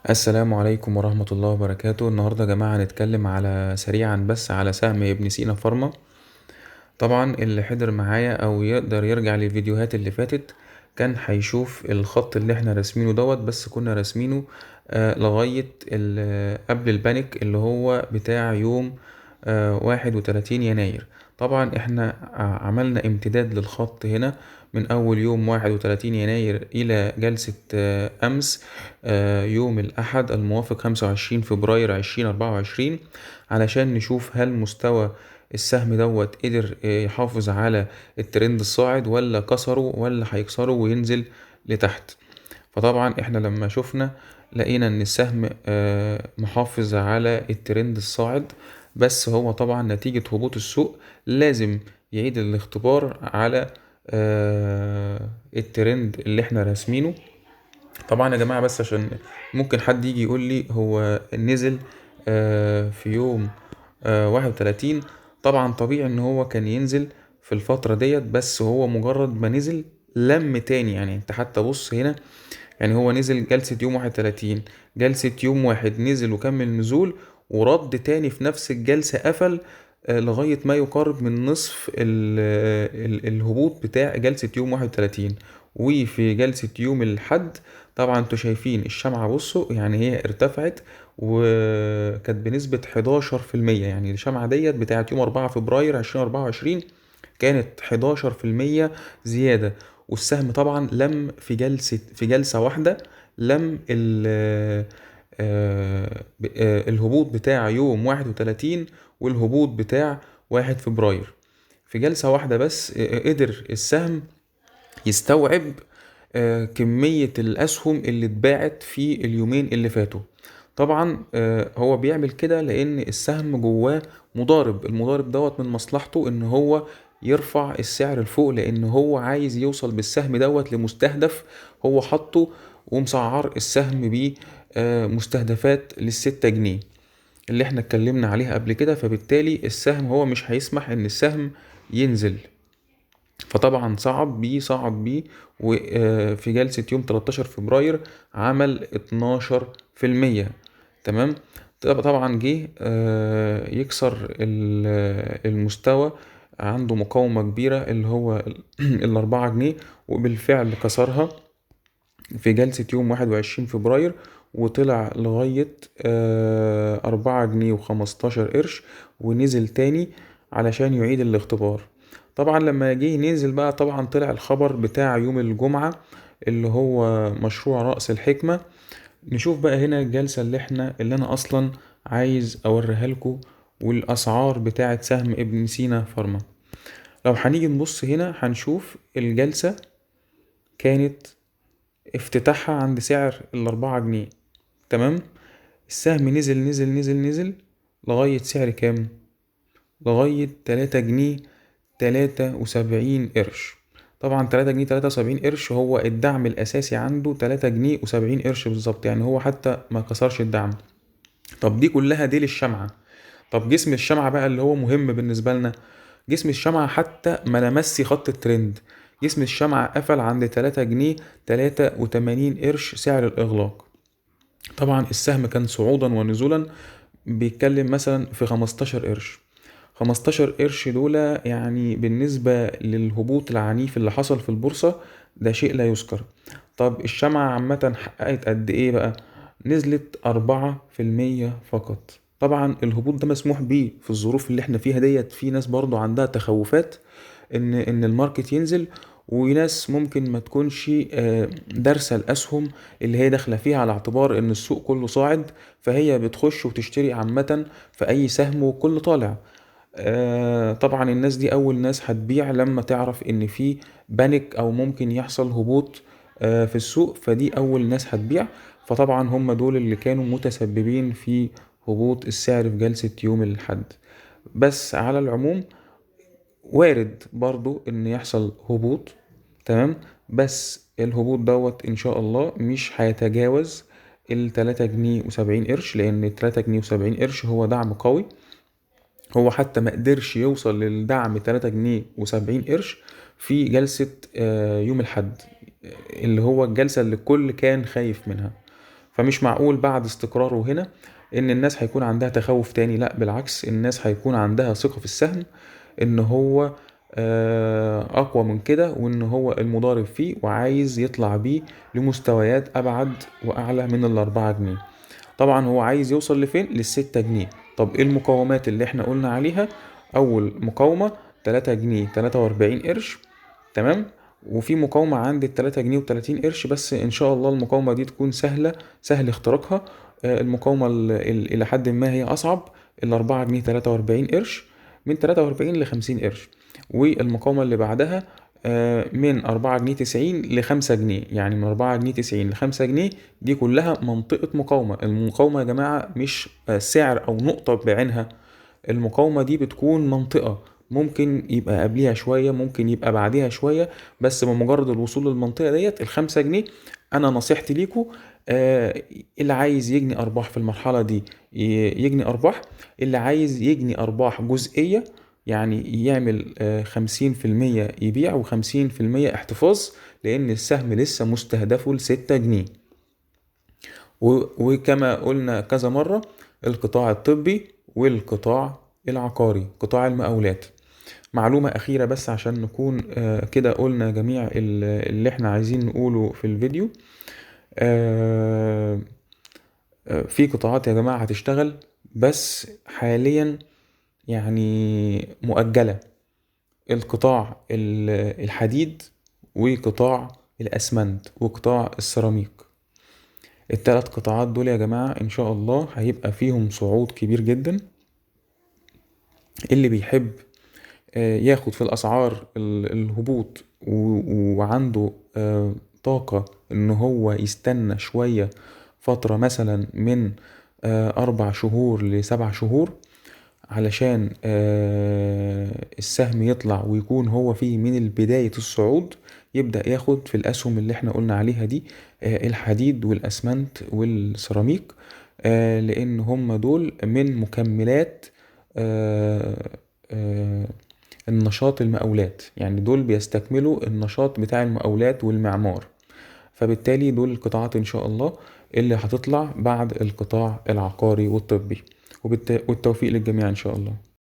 السلام عليكم ورحمة الله وبركاته. النهاردة يا جماعة هنتكلم سريعا بس على سهم ابن سينا فارما. طبعا اللي حضر معايا او يقدر يرجع للفيديوهات اللي فاتت كان هيشوف الخط اللي احنا راسمينه بس كنا راسمينه لغاية قبل البانيك اللي هو بتاع يوم 31 يناير. طبعا احنا عملنا امتداد للخط هنا من أول يوم 31 يناير إلى جلسة أمس يوم الأحد الموافق 25 فبراير 2024، علشان نشوف هل مستوى السهم قدر يحافظ على الترند الصاعد ولا كسره ولا هيكسره وينزل لتحت. فطبعا احنا لما شفنا لقينا ان السهم محافظ على الترند الصاعد، بس هو طبعا نتيجة هبوط السوق لازم يعيد الاختبار على الترند اللي احنا راسمينه. طبعا يا جماعة بس عشان ممكن حد يجي يقول لي هو نزل في يوم 31. طبعا طبيعي ان هو كان ينزل في الفترة بس هو مجرد ما نزل لم تاني. يعني انت حتى بص هنا، يعني هو نزل جلسة يوم 31، جلسة يوم واحد نزل وكمل نزول ورد تاني في نفس الجلسة قفل لغاية ما يقارب من نصف الهبوط بتاع جلسة يوم 31. وفي جلسة يوم الحد طبعا انتوا شايفين الشمعة، بصوا يعني هي ارتفعت وكانت بنسبة 11%. يعني الشمعة بتاعت يوم 4 فبراير 2024 كانت 11% زيادة. والسهم طبعا لم في جلسة واحدة لم الهبوط بتاع يوم 31 والهبوط بتاع 1 فبراير في جلسة واحدة بس. قدر السهم يستوعب كمية الأسهم اللي اتباعت في اليومين اللي فاتوا. طبعا هو بيعمل كده لأن السهم جواه مضارب. المضارب من مصلحته إن هو يرفع السعر لفوق، لأن هو عايز يوصل بالسهم لمستهدف هو حاطه ومسعر السهم بيه مستهدفات لل6 جنيه اللي احنا اتكلمنا عليها قبل كده. فبالتالي السهم هو مش هيسمح إن السهم ينزل، فطبعا صعد بيه وفي جلسة يوم 13 فبراير عمل 12%. تمام. طبعا جه يكسر المستوى، عنده مقاومة كبيرة اللي هو ال4 جنيه، وبالفعل كسرها في جلسة يوم 21 فبراير وطلع لغاية 4 جنيه و15 قرش ونزل تاني علشان يعيد الاختبار. طبعا لما جه ننزل بقى طبعا طلع الخبر بتاع يوم الجمعة اللي هو مشروع رأس الحكمة. نشوف بقى هنا الجلسة اللي انا اصلا عايز اوريها لكم، والاسعار بتاعة سهم ابن سينا فارما. لو هنيجي نبص هنا هنشوف الجلسة كانت افتتاحها عند سعر ال4 جنيه. تمام. السهم نزل لغاية سعر كام؟ لغاية 3 جنيه 73 قرش. طبعا 3 جنيه 73 قرش هو الدعم الأساسي عنده، 3 جنيه و70 قرش بالظبط. يعني هو حتى ما كسرش الدعم. طب دي للشمعة. طب جسم الشمعة بقى اللي هو مهم بالنسبة لنا، جسم الشمعة حتى ما لمسي خط الترند. جسم الشمعة قفل عند 3 جنيه 83 قرش سعر الإغلاق. طبعا السهم كان صعودا ونزولا بيتكلم مثلا في 15 قرش. 15 قرش دول يعني بالنسبة للهبوط العنيف اللي حصل في البورصة ده شيء لا يذكر. طب الشمعة عامة حققت قد ايه بقى؟ نزلت 4% فقط. طبعا الهبوط ده مسموح بيه في الظروف اللي احنا فيها في ناس برضو عندها تخوفات ان الماركت ينزل، وناس ممكن ما تكونش دارسة الاسهم اللي هي داخله فيها على اعتبار ان السوق كله صاعد، فهي بتخش وتشتري عامة في اي سهم وكل طالع. طبعا الناس دي اول ناس هتبيع لما تعرف ان في بانيك او ممكن يحصل هبوط في السوق، فدي اول ناس هتبيع. فطبعا هم دول اللي كانوا متسببين في هبوط السعر في جلسة يوم الحد. بس على العموم وارد برضو ان يحصل هبوط. تمام. بس الهبوط ان شاء الله مش هيتجاوز ال3 جنيه و70 قرش، لان 3 جنيه و70 قرش هو دعم قوي. هو حتى ما قدرش يوصل للدعم 3 جنيه و70 قرش في جلسة يوم الحد اللي هو الجلسة اللي الكل كان خايف منها. فمش معقول بعد استقراره هنا ان الناس هيكون عندها تخوف تاني. لا بالعكس، الناس هيكون عندها ثقة في السهم ان هو اقوى من كده، وان هو المضارب فيه وعايز يطلع بيه لمستويات ابعد واعلى من ال4 جنيه. طبعا هو عايز يوصل لفين؟ لل6 جنيه. طب ايه المقاومات اللي احنا قلنا عليها؟ اول مقاومة 3 جنيه 43 قرش، تمام. وفي مقاومة عند ال3 جنيه و30 قرش، بس ان شاء الله المقاومة دي تكون سهل اختراقها. المقاومة الى حد ما هي اصعب، ال4 جنيه 43 قرش، من 43 ل50 قرش. والمقاومة اللي بعدها من 4 جنيه 90 ل5 جنيه، يعني من 4 جنيه 90 ل5 جنيه. دي كلها منطقة مقاومة. المقاومة يا جماعة مش سعر أو نقطة بعينها، المقاومة دي بتكون منطقة، ممكن يبقى قبليها شوية، ممكن يبقى بعديها شوية، بس بمجرد الوصول للمنطقة ديت ال5 جنيه. أنا نصيحتي ليكوا اللي عايز يجني أرباح في المرحلة دي يجني أرباح، اللي عايز يجني أرباح جزئية يعني يعمل 50% يبيع و50% احتفاظ، لأن السهم لسه مستهدفه ل6 جنيه. وكما قلنا كذا مرة، القطاع الطبي والقطاع العقاري، قطاع المقاولات. معلومة أخيرة بس عشان نكون كده قلنا جميع اللي احنا عايزين نقوله في الفيديو. آه، في قطاعات يا جماعة هتشتغل، بس حاليا يعني مؤجلة. القطاع الحديد، وقطاع الأسمنت، وقطاع السيراميك. ال3 قطاعات دول يا جماعة إن شاء الله هيبقى فيهم صعود كبير جدا. اللي بيحب ياخد في الأسعار الهبوط وعنده طاقة إن هو يستنى شوية، فترة مثلا من 4 شهور ل7 شهور، علشان السهم يطلع ويكون هو فيه من بداية الصعود، يبدأ ياخد في الأسهم اللي احنا قلنا عليها دي، الحديد والأسمنت والسيراميك، لأن هم دول من مكملات آه، آه، النشاط المقاولات. يعني دول بيستكملوا النشاط بتاع المقاولات والمعمار، فبالتالي دول القطاعات إن شاء الله اللي هتطلع بعد القطاع العقاري والطبي. والتوفيق للجميع إن شاء الله.